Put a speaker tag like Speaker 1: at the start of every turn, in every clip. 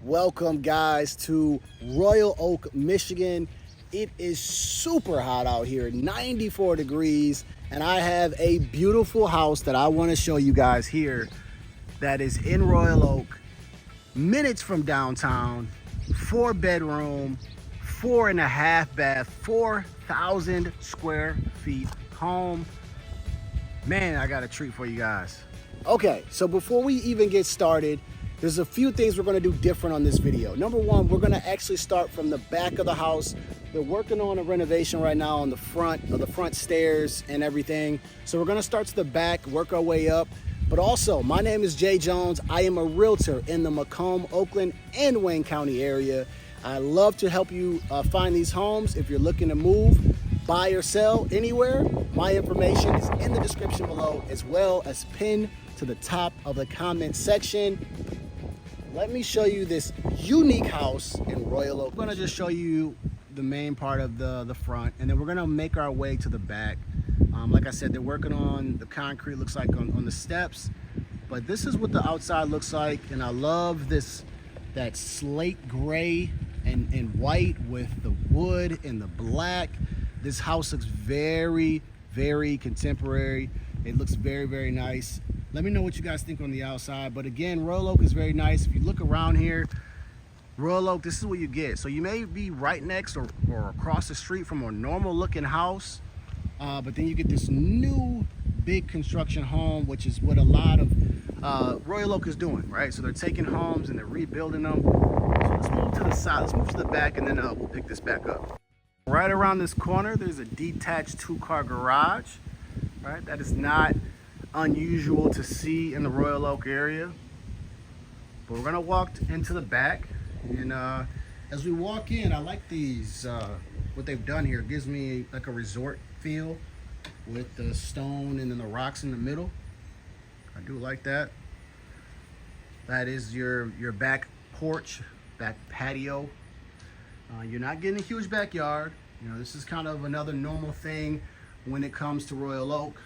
Speaker 1: Welcome guys to Royal Oak, Michigan. It is super hot out here, 94 degrees, and I have a beautiful house that I want to show you guys here that is in Royal Oak, minutes from downtown, 4-bedroom, 4.5 bath, 4,000 square feet home. Man, I got a treat for you guys. Okay, so before we even get started, there's a few things we're gonna do different on this video. Number one, we're gonna actually start from the back of the house. They're working on a renovation right now on the front stairs and everything. So we're gonna start to the back, work our way up. But also, my name is Jay Jones. I am a realtor in the Macomb, Oakland, and Wayne County area. I love to help you find these homes. If you're looking to move, buy or sell anywhere, my information is in the description below, as well as pinned to the top of the comment section. Let me show you this unique house in Royal Oak. I'm gonna just show you the main part of the front, and then we're gonna make our way to the back. Like I said, they're working on the concrete, looks like on the steps, but this is what the outside looks like, and I love that slate gray and white with the wood and the black. This house looks very, very contemporary. It looks very, very nice. Let me know what you guys think on the outside. But again, Royal Oak is very nice. If you look around here, Royal Oak, this is what you get. So you may be right next or across the street from a normal looking house, but then you get this new big construction home, which is what a lot of Royal Oak is doing, right? So they're taking homes and they're rebuilding them. So let's move to the side, let's move to the back, and then we'll pick this back up. Right around this corner, there's a detached 2-car garage, right? That is not unusual to see in the Royal Oak area. But we're gonna walk into the back, and as we walk in, I like these, what they've done here. It gives me like a resort feel with the stone and then the rocks in the middle. I do like that. That is your back porch, back patio. You're not getting a huge backyard. You know, this is kind of another normal thing when it comes to Royal Oak.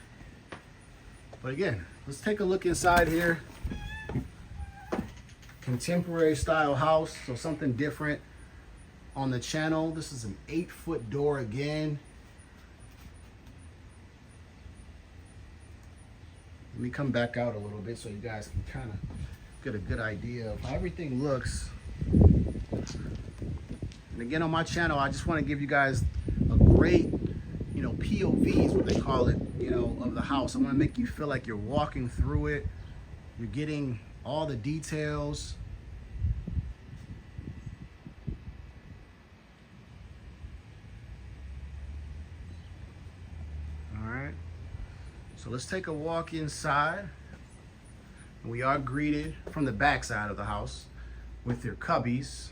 Speaker 1: But again, let's take a look inside here. Contemporary style house, so something different on the channel. This is an 8-foot door again. Let me come back out a little bit so you guys can kind of get a good idea of how everything looks. And again, on my channel, I just want to give you guys a great, POV is what they call it, of the house. I want to make you feel like you're walking through it. You're getting all the details. All right. So let's take a walk inside. We are greeted from the back side of the house with your cubbies,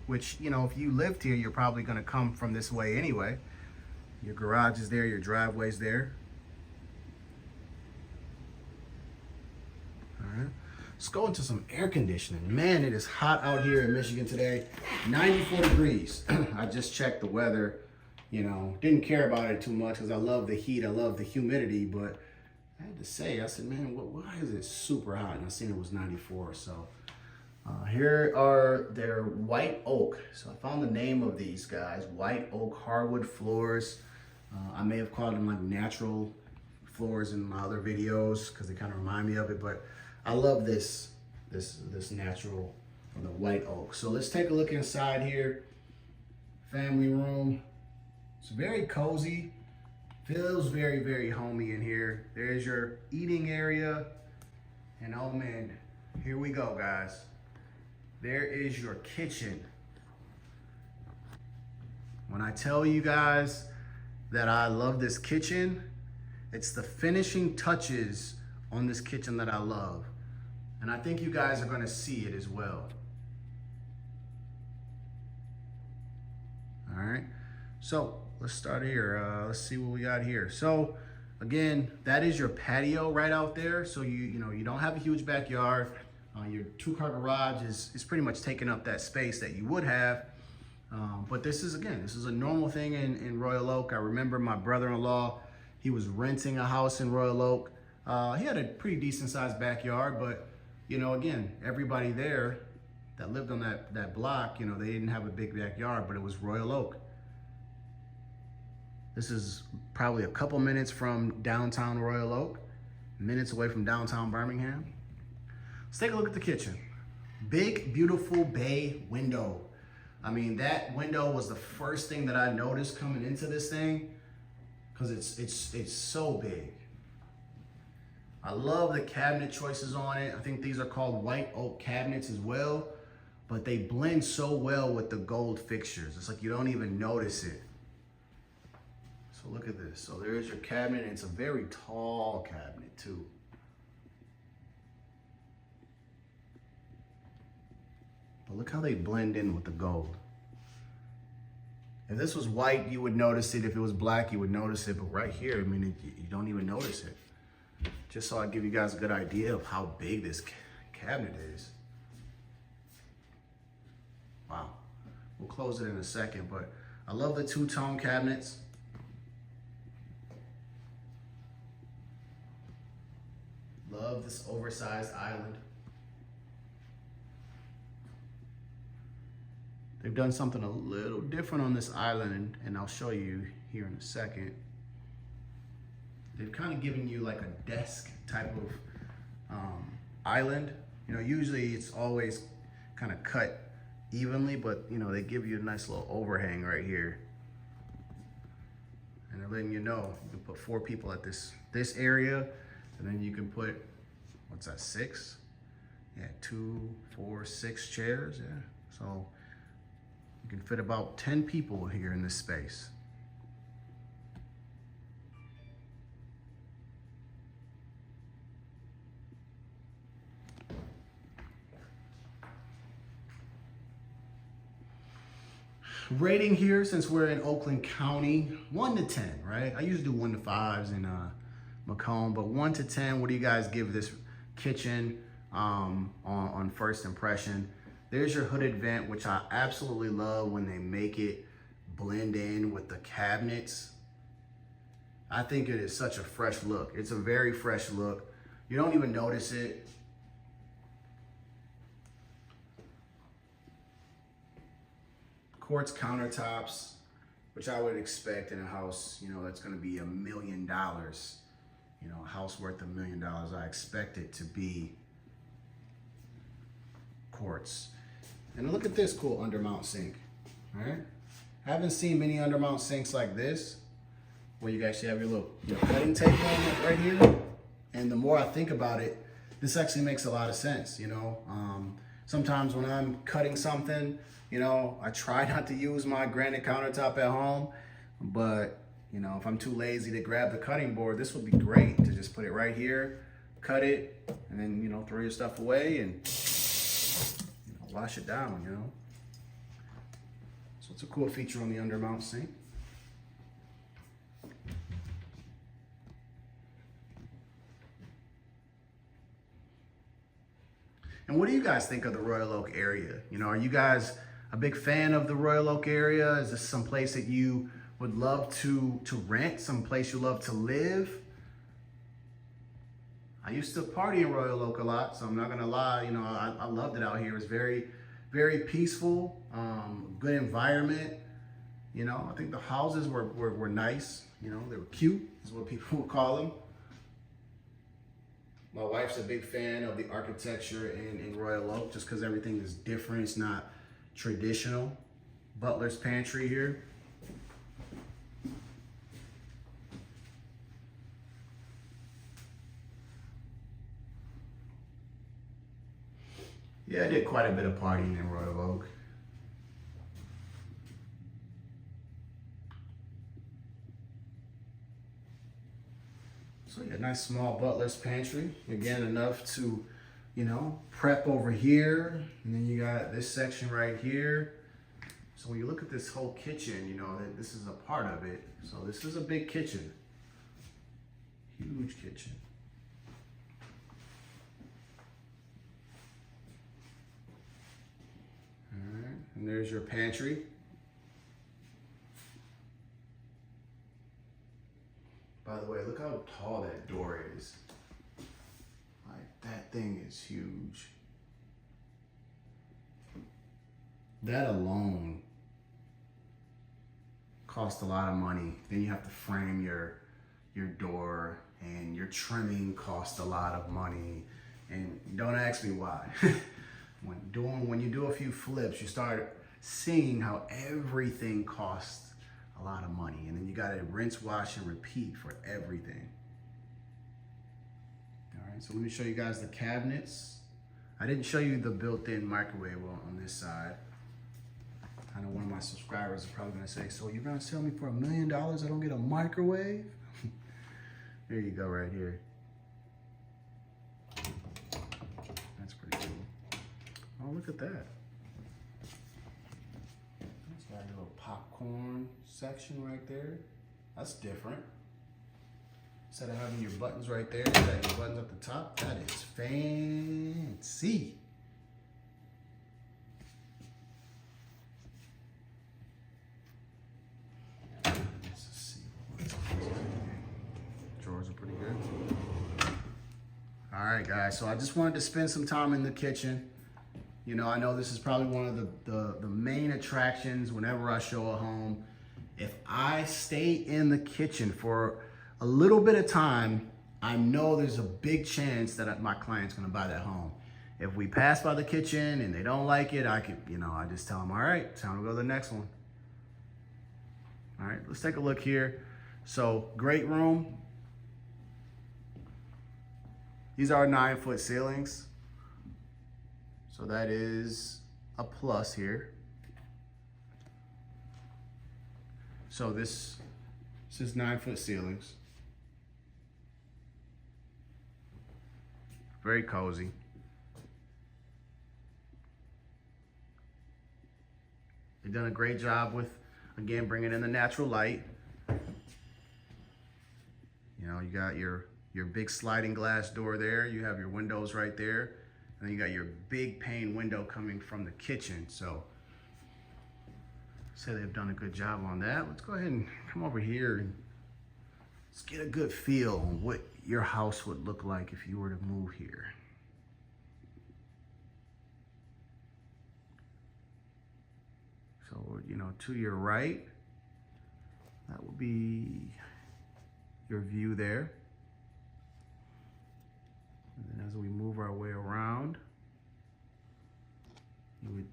Speaker 1: which, if you lived here, you're probably going to come from this way anyway. Your garage is there, your driveway's there. All right, let's go into some air conditioning. Man, it is hot out here in Michigan today, 94 degrees. I just checked the weather, didn't care about it too much because I love the heat, I love the humidity, but I had to say, I said, man, why is it super hot? And I seen it was 94, so. Here are their white oak. So I found the name of these guys, white oak hardwood floors. I may have called them like natural floors in my other videos because they kind of remind me of it, but I love this natural from the white oak. So let's take a look inside here. Family room. It's very cozy. Feels very, very homey in here. There's your eating area. And oh man, here we go, guys. There is your kitchen. When I tell you guys that I love this kitchen, it's the finishing touches on this kitchen that I love. And I think you guys are gonna see it as well. All right, so let's start here. Let's see what we got here. So again, that is your patio right out there. So you don't have a huge backyard. Your 2-car garage is pretty much taking up that space that you would have. But this is a normal thing in Royal Oak. I remember my brother-in-law, he was renting a house in Royal Oak. He had a pretty decent sized backyard, but again, everybody there that lived on that block, you know, they didn't have a big backyard, but it was Royal Oak. This is probably a couple minutes from downtown Royal Oak, minutes away from downtown Birmingham. Let's take a look at the kitchen. Big, beautiful bay window. I mean, that window was the first thing that I noticed coming into this thing, because it's so big. I love the cabinet choices on it. I think these are called white oak cabinets as well, but they blend so well with the gold fixtures. It's like you don't even notice it. So look at this. So there's your cabinet, and it's a very tall cabinet too. But look how they blend in with the gold. If this was white, you would notice it. If it was black, you would notice it. But right here, I mean, you don't even notice it. Just so I give you guys a good idea of how big this cabinet is. Wow. We'll close it in a second, but I love the two-tone cabinets. Love this oversized island. They've done something a little different on this island, and I'll show you here in a second. They've kind of given you like a desk type of island. You know, usually it's always kind of cut evenly, but you know, they give you a nice little overhang right here. And they're letting you know you can put 4 people at this area, and then you can put, what's that, 6? Yeah, 2, 4, 6 chairs, yeah. So you can fit about 10 people here in this space. Rating here, since we're in Oakland County, 1 to 10, right? I usually do 1 to 5s in Macomb, but 1 to 10, what do you guys give this kitchen on first impression? There's your hooded vent, which I absolutely love when they make it blend in with the cabinets. I think it is such a fresh look. It's a very fresh look. You don't even notice it. Quartz countertops, which I would expect in a house, you know, that's gonna be $1 million. You know, a house worth $1 million, I expect it to be quartz. And look at this cool undermount sink, all right? I haven't seen many undermount sinks like this, where you actually have your little cutting tape on it right here. And the more I think about it, this actually makes a lot of sense, you know? Sometimes when I'm cutting something, you know, I try not to use my granite countertop at home, but you know, if I'm too lazy to grab the cutting board, this would be great to just put it right here, cut it, and then, you know, throw your stuff away and wash it down, you know. So it's a cool feature on the undermount sink. And what do you guys think of the Royal Oak area? You know, are you guys a big fan of the Royal Oak area? Is this some place that you would love to rent, some place you love to live? I used to party in Royal Oak a lot, so I'm not gonna lie, you know, I loved it out here. It was very, very peaceful, good environment. You know, I think the houses were nice, you know, they were cute, is what people would call them. My wife's a big fan of the architecture in Royal Oak, just because everything is different, it's not traditional. Butler's pantry here. Yeah, I did quite a bit of partying in Royal Oak. So yeah, nice small butler's pantry. Again, enough to, you know, prep over here. And then you got this section right here. So when you look at this whole kitchen, you know, that this is a part of it. So this is a big kitchen. Huge kitchen. All right, and there's your pantry. By the way, look how tall that door is. Like, that thing is huge. that alone costs a lot of money. Then you have to frame your door, and your trimming costs a lot of money. And don't ask me why. When you do a few flips, you start seeing how everything costs a lot of money. And then you gotta rinse, wash, and repeat for everything. All right, so let me show you guys the cabinets. I didn't show you the built-in microwave on this side. I know one of my subscribers is probably gonna say, so you're gonna sell me for $1 million, I don't get a microwave? There you go, right here. That's pretty cool. Oh, look at that. It's got a little popcorn section right there. That's different. Instead of having your buttons right there, you got your buttons at the top. That is fancy. Drawers are pretty good. All right, guys, so I just wanted to spend some time in the kitchen. You know, I know this is probably one of the main attractions whenever I show a home. If I stay in the kitchen for a little bit of time, I know there's a big chance that my client's gonna buy that home. If we pass by the kitchen and they don't like it, I just tell them, all right, time to go to the next one. All right, let's take a look here. So, great room. These are 9-foot ceilings. So that is a plus here. So this is 9-foot ceilings. Very cozy. They've done a great job with, again, bringing in the natural light. You know, you got your big sliding glass door there. You have your windows right there. And then you got your big pane window coming from the kitchen. So, say they've done a good job on that. Let's go ahead and come over here and let's get a good feel on what your house would look like if you were to move here. So, you know, to your right, that will be your view there. And then as we move our way around, you would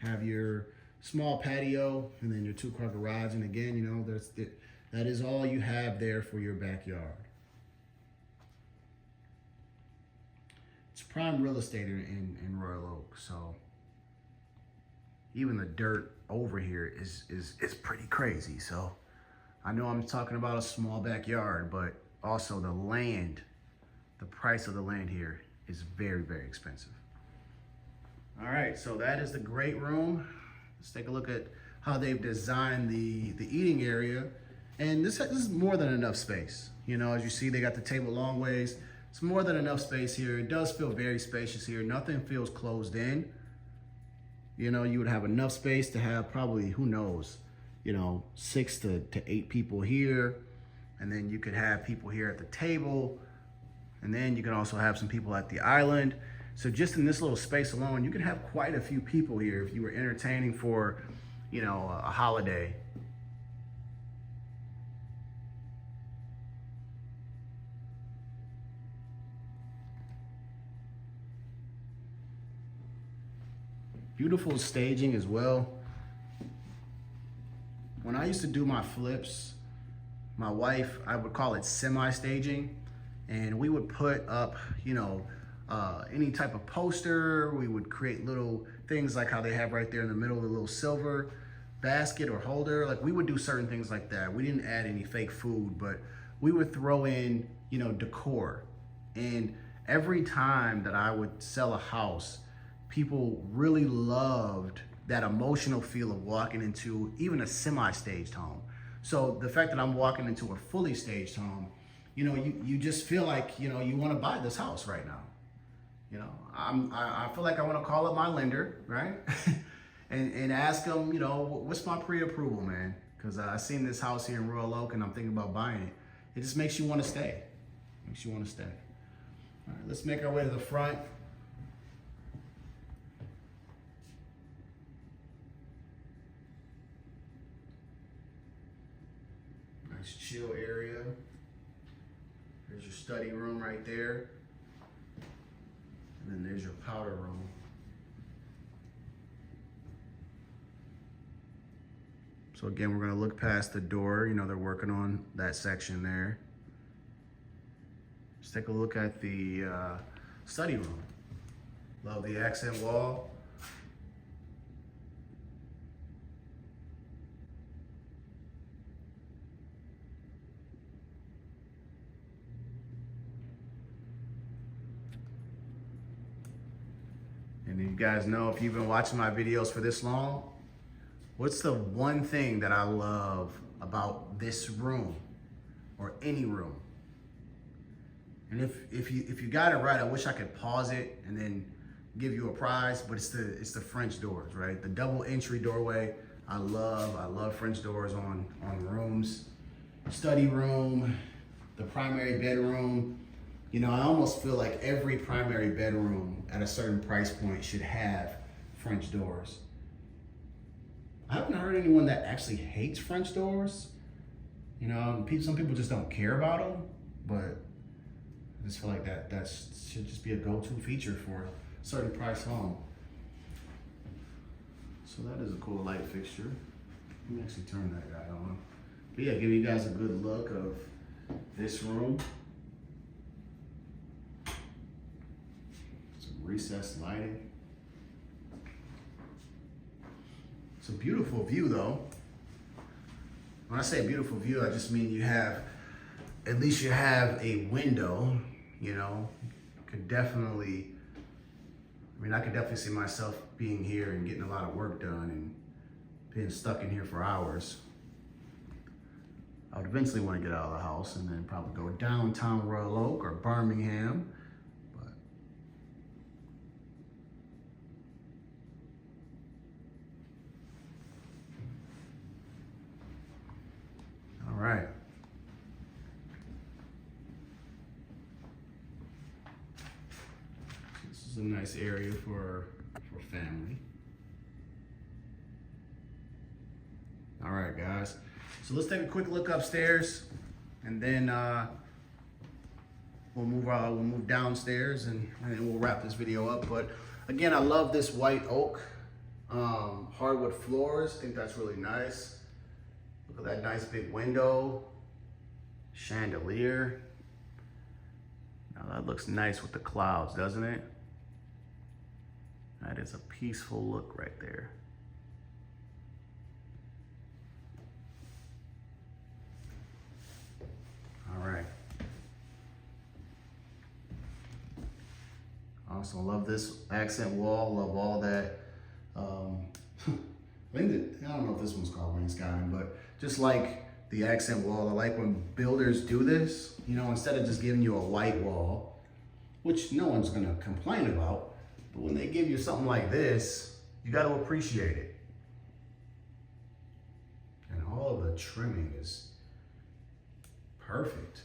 Speaker 1: have your small patio and then your 2-car garage. And again, you know, that is all you have there for your backyard. It's prime real estate in Royal Oak, so even the dirt over here is pretty crazy. So I know I'm talking about a small backyard, but also the land, the price of the land here is very, very expensive. All right, so that is the great room. Let's take a look at how they've designed the eating area. And this is more than enough space. You know, as you see, they got the table long ways. It's more than enough space here. It does feel very spacious here. Nothing feels closed in. You know, you would have enough space to have probably, who knows, you know, 6 to 8 people here. And then you could have people here at the table. And then you can also have some people at the island. So just in this little space alone, you can have quite a few people here if you were entertaining for, you know, a holiday. Beautiful staging as well. When I used to do my flips, my wife, I would call it semi-staging. And we would put up, you know, any type of poster. We would create little things like how they have right there in the middle of the little silver basket or holder. Like, we would do certain things like that. We didn't add any fake food, but we would throw in, you know, decor. And every time that I would sell a house, people really loved that emotional feel of walking into even a semi-staged home. So the fact that I'm walking into a fully staged home, you know, you just feel like, you know, you want to buy this house right now. You know, I feel like I want to call up my lender, right? and ask them, you know, what's my pre-approval, man? Because I seen this house here in Royal Oak and I'm thinking about buying it. It just makes you want to stay. Makes you want to stay. All right, let's make our way to the front. Nice chill area. There's your study room right there. And then there's your powder room. So again, we're gonna look past the door. You know, they're working on that section there. Let's take a look at the study room. Love the accent wall. And you guys know, if you've been watching my videos for this long, what's the one thing that I love about this room or any room? And if you got it right, I wish I could pause it and then give you a prize, but it's the French doors, right? The double entry doorway. I love French doors on rooms. Study room, the primary bedroom. You know, I almost feel like every primary bedroom at a certain price point should have French doors. I haven't heard anyone that actually hates French doors. You know, some people just don't care about them, but I just feel like that should just be a go-to feature for a certain price home. So that is a cool light fixture. Let me actually turn that guy on. But yeah, give you guys a good look of this room. Some recessed lighting. It's a beautiful view though. When I say beautiful view, I just mean at least you have a window, you know. I could definitely see myself being here and getting a lot of work done and being stuck in here for hours. I would eventually want to get out of the house and then probably go downtown Royal Oak or Birmingham. But all right. This is a nice area for family. All right, guys. So let's take a quick look upstairs, and then we'll move downstairs, and then we'll wrap this video up. But again, I love this white oak hardwood floors. I think that's really nice. Look at that nice big window, chandelier. Now that looks nice with the clouds, doesn't it? That is a peaceful look right there. All right. Also love this accent wall, love all that. I don't know if this one's called wainscoting, but just like the accent wall, I like when builders do this, you know, instead of just giving you a white wall, which no one's gonna complain about, but when they give you something like this, you gotta appreciate it. And all of the trimming is perfect.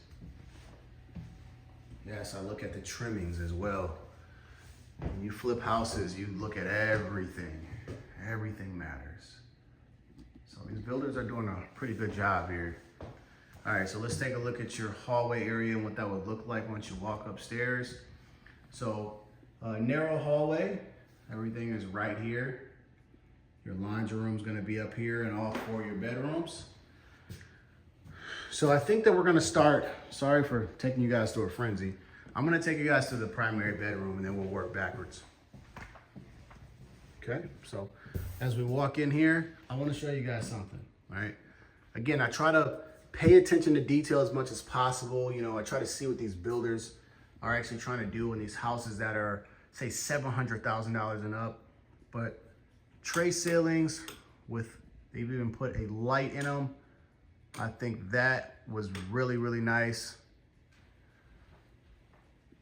Speaker 1: Yes, I look at the trimmings as well. When you flip houses, you look at everything. Everything matters. So these builders are doing a pretty good job here. All right, so let's take a look at your hallway area and what that would look like once you walk upstairs. So narrow hallway, everything is right here. Your laundry room is gonna be up here and all 4 of your bedrooms. So I think that we're gonna start, sorry for taking you guys through a frenzy. I'm gonna take you guys to the primary bedroom and then we'll work backwards. Okay, so as we walk in here, I wanna show you guys something, all right? Again, I try to pay attention to detail as much as possible. You know, I try to see what these builders are actually trying to do in these houses that are, say, $700,000 and up. But tray ceilings with, they've even put a light in them. I think that was really, really nice.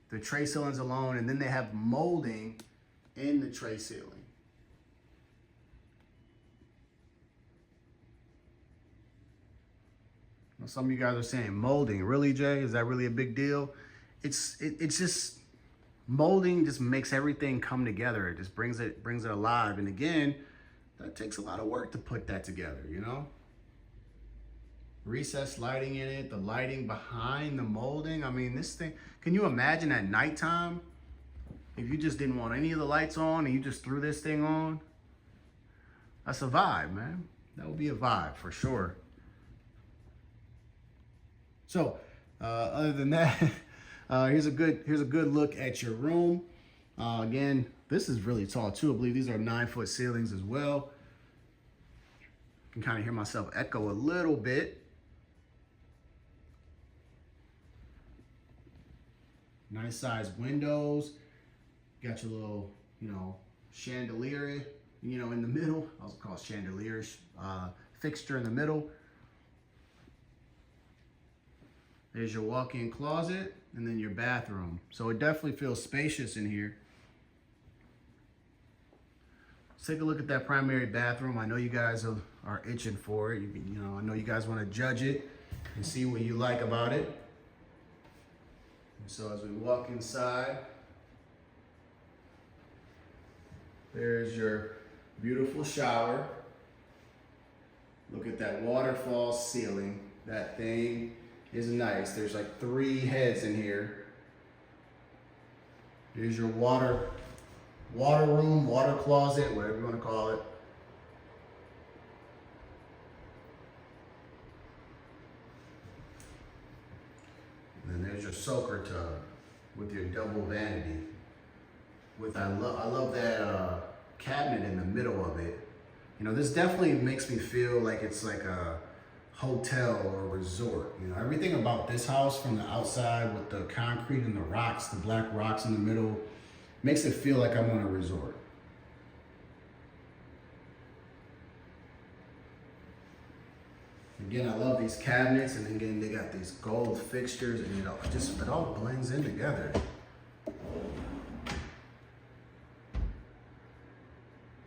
Speaker 1: The tray ceilings alone, and then they have molding in the tray ceiling. Now, some of you guys are saying molding, really, Jay? Is that really a big deal? It's just, molding just makes everything come together. It just brings it alive. And again, that takes a lot of work to put that together, you know? recessed lighting in it, the lighting behind the molding. I mean, this thing, can you imagine at nighttime if you just didn't want any of the lights on and you just threw this thing on? That's a vibe, man. That would be a vibe for sure. So, other than that, here's a good look at your room. Again, this is really tall too. I believe these are 9-foot ceilings as well. I can kind of hear myself echo a little bit. Nice sized windows. Got your little, chandelier, in the middle. I was called chandelier fixture in the middle. There's your walk-in closet and then your bathroom. So it definitely feels spacious in here. Let's take a look at that primary bathroom. I know you guys are itching for it. I know you guys want to judge it and see what you like about it. And so as we walk inside, there's your beautiful shower. Look at that waterfall ceiling. That thing is nice. There's like 3 heads in here. Here's your water room, water closet, whatever you want to call it. And then there's your soaker tub with your double vanity. I love that cabinet in the middle of it. This definitely makes me feel like it's like a hotel or resort. Everything about this house from the outside with the concrete and the rocks, the black rocks in the middle, makes it feel like I'm on a resort. Again, I love these cabinets, and again, they got these gold fixtures, and it all blends in together. I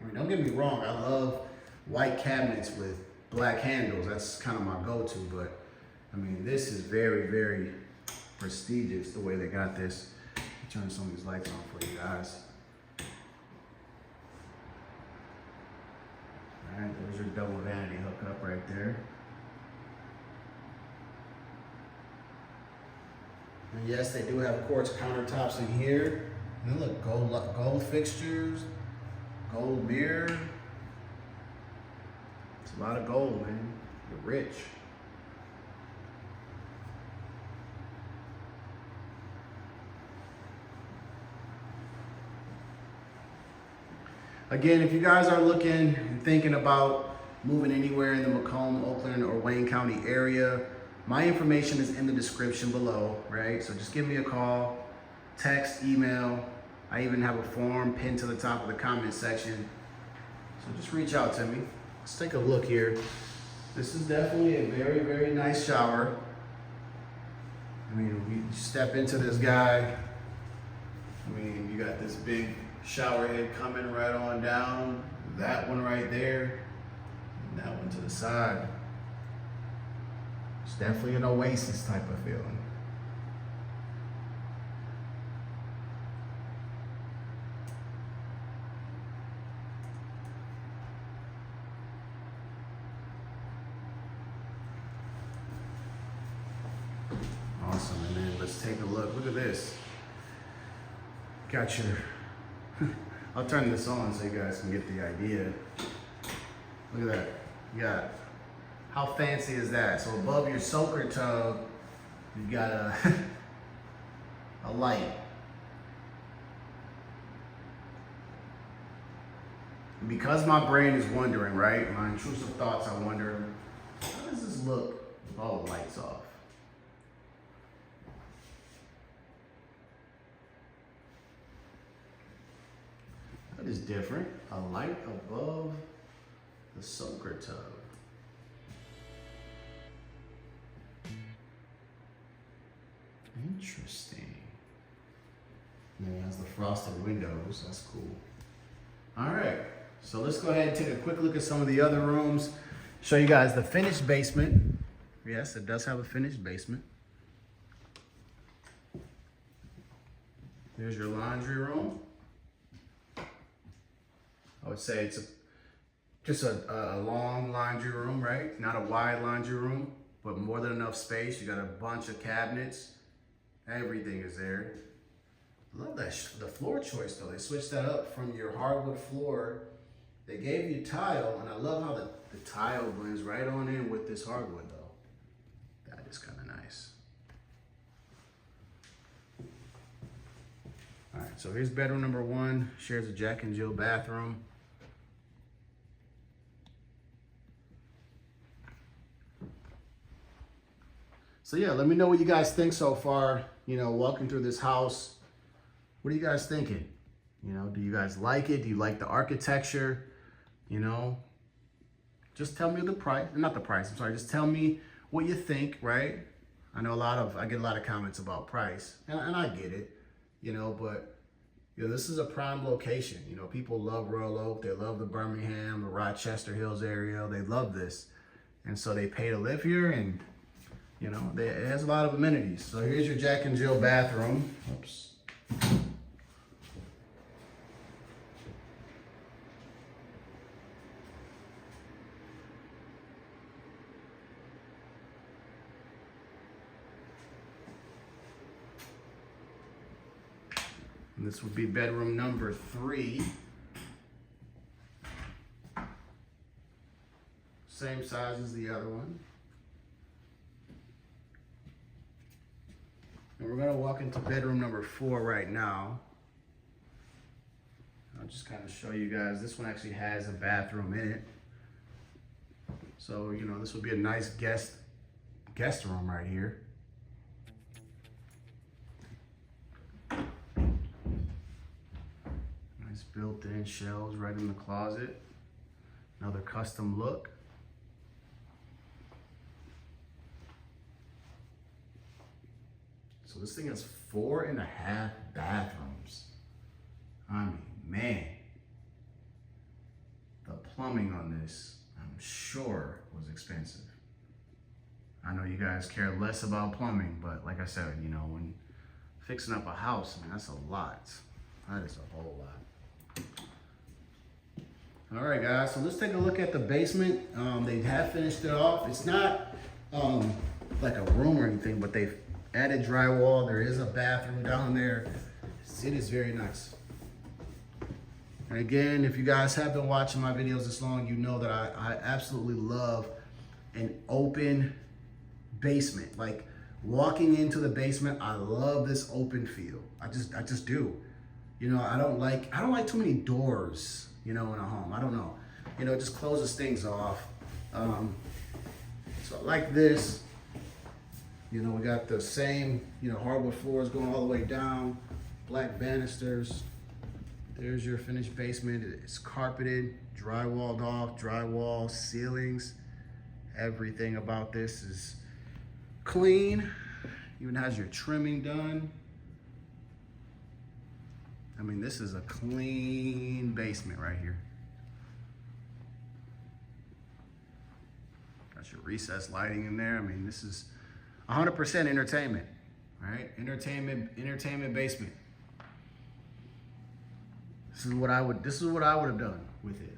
Speaker 1: mean, don't get me wrong, I love white cabinets with black handles. That's kind of my go-to, but I mean, this is very, very prestigious the way they got this. I'll turn some of these lights on for you guys. All right, there's your double vanity hookup right there. And yes, they do have quartz countertops in here. And look, gold fixtures, gold mirror. It's a lot of gold, man. You're rich. Again, if you guys are looking and thinking about moving anywhere in the Macomb, Oakland, or Wayne County area, my information is in the description below, right? So just give me a call, text, email. I even have a form pinned to the top of the comment section. So just reach out to me. Let's take a look here. This is definitely a very, very nice shower. I mean, we step into this guy. I mean, you got this big shower head coming right on down. That one right there, and that one to the side. It's definitely an oasis type of feeling. Awesome, and then let's take a look. Look at this. Got your, I'll turn this on so you guys can get the idea. Look at that. You got, how fancy is that? So above your soaker tub, you got a light. And because my brain is wondering, right? My intrusive thoughts are wondering, how does this look with all the lights off? That is different. A light above the soaker tub. Interesting. And it has the frosted windows. That's cool. All right. So let's go ahead and take a quick look at some of the other rooms. Show you guys the finished basement. Yes, it does have a finished basement. Here's your laundry room. I would say it's just a long laundry room, right? Not a wide laundry room. but more than enough space. You got a bunch of cabinets. Everything is there. I love that the floor choice though. They switched that up from your hardwood floor. They gave you tile, and I love how the tile blends right on in with this hardwood though. That is kind of nice. All right, so here's bedroom number 1. Shares a Jack and Jill bathroom. So yeah, let me know what you guys think so far. You know, walking through this house, what are you guys thinking? You know, do you guys like it? Do you like the architecture? You know, just tell me the price, not the price, I'm sorry, just tell me what you think, right? I know I get a lot of comments about price, and I get it, you know, but you know, this is a prime location. You know, people love Royal Oak, they love the Birmingham, the Rochester Hills area, they love this. And so they pay to live here, and you know, it has a lot of amenities. So here's your Jack and Jill bathroom. Oops. And this would be bedroom number 3. Same size as the other one. And we're gonna walk into bedroom number 4 right now. I'll just kind of show you guys. This one actually has a bathroom in it. So, you know, this would be a nice guest room right here. Nice built-in shelves right in the closet. Another custom look. So this thing has 4.5 bathrooms. I mean, man, the plumbing on this, I'm sure, was expensive. I know you guys care less about plumbing, but like I said, you know, when fixing up a house, man, that's a lot. That is a whole lot. All right, guys, so let's take a look at the basement. They have finished it off. It's not like a room or anything, but they've added drywall. There is a bathroom down there. It is very nice. And again, if you guys have been watching my videos this long, you know that I absolutely love an open basement. Like walking into the basement, I love this open feel. I just do. You know, I don't like too many doors, you know, in a home. I don't know. You know, it just closes things off. So like this. You know, we got the same, you know, hardwood floors going all the way down, black banisters. There's your finished basement. It's carpeted, drywalled off, drywall, ceilings. Everything about this is clean. Even has your trimming done. I mean, this is a clean basement right here. Got your recessed lighting in there. I mean, this is 100% entertainment, right? Entertainment basement. This is what I would have done with it.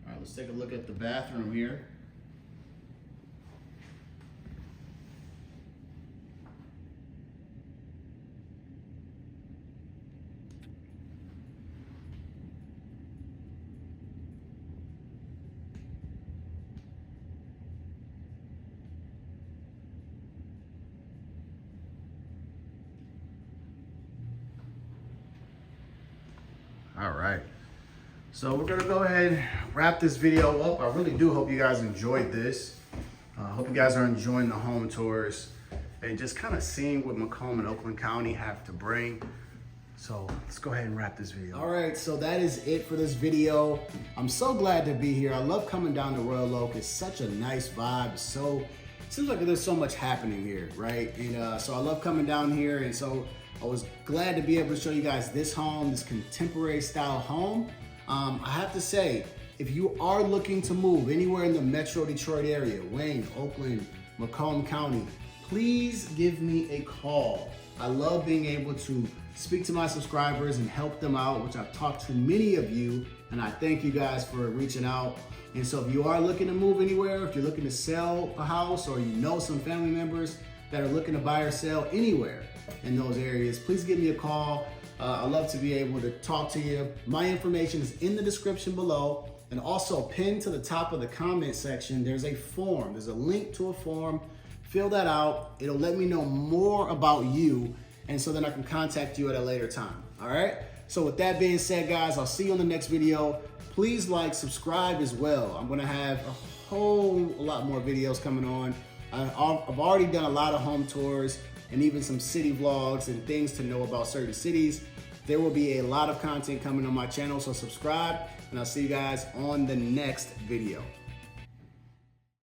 Speaker 1: All right, let's take a look at the bathroom here. All right, so we're gonna go ahead and wrap this video up. I really do hope you guys enjoyed this. Hope you guys are enjoying the home tours and just kind of seeing what Macomb and Oakland County have to bring. So let's go ahead and wrap this video. All right, so that is it for this video. I'm so glad to be here. I love coming down to Royal Oak. It's such a nice vibe. It seems like there's so much happening here, right? And so I love coming down here, and so I was glad to be able to show you guys this home, this contemporary style home. I have to say, if you are looking to move anywhere in the Metro Detroit area, Wayne, Oakland, Macomb County, please give me a call. I love being able to speak to my subscribers and help them out, which I've talked to many of you, and I thank you guys for reaching out. And so if you are looking to move anywhere, if you're looking to sell a house, or you know some family members that are looking to buy or sell anywhere in those areas, please give me a call. I'd love to be able to talk to you. My information is in the description below, and also pinned to the top of the comment section, there's a form. There's a link to a form. Fill that out. It'll let me know more about you, and so then I can contact you at a later time. All right? So with that being said, guys, I'll see you on the next video. Please like, subscribe as well. I'm gonna have a whole lot more videos coming on. I've already done a lot of home tours and even some city vlogs and things to know about certain cities. There will be a lot of content coming on my channel, so subscribe, and I'll see you guys on the next video.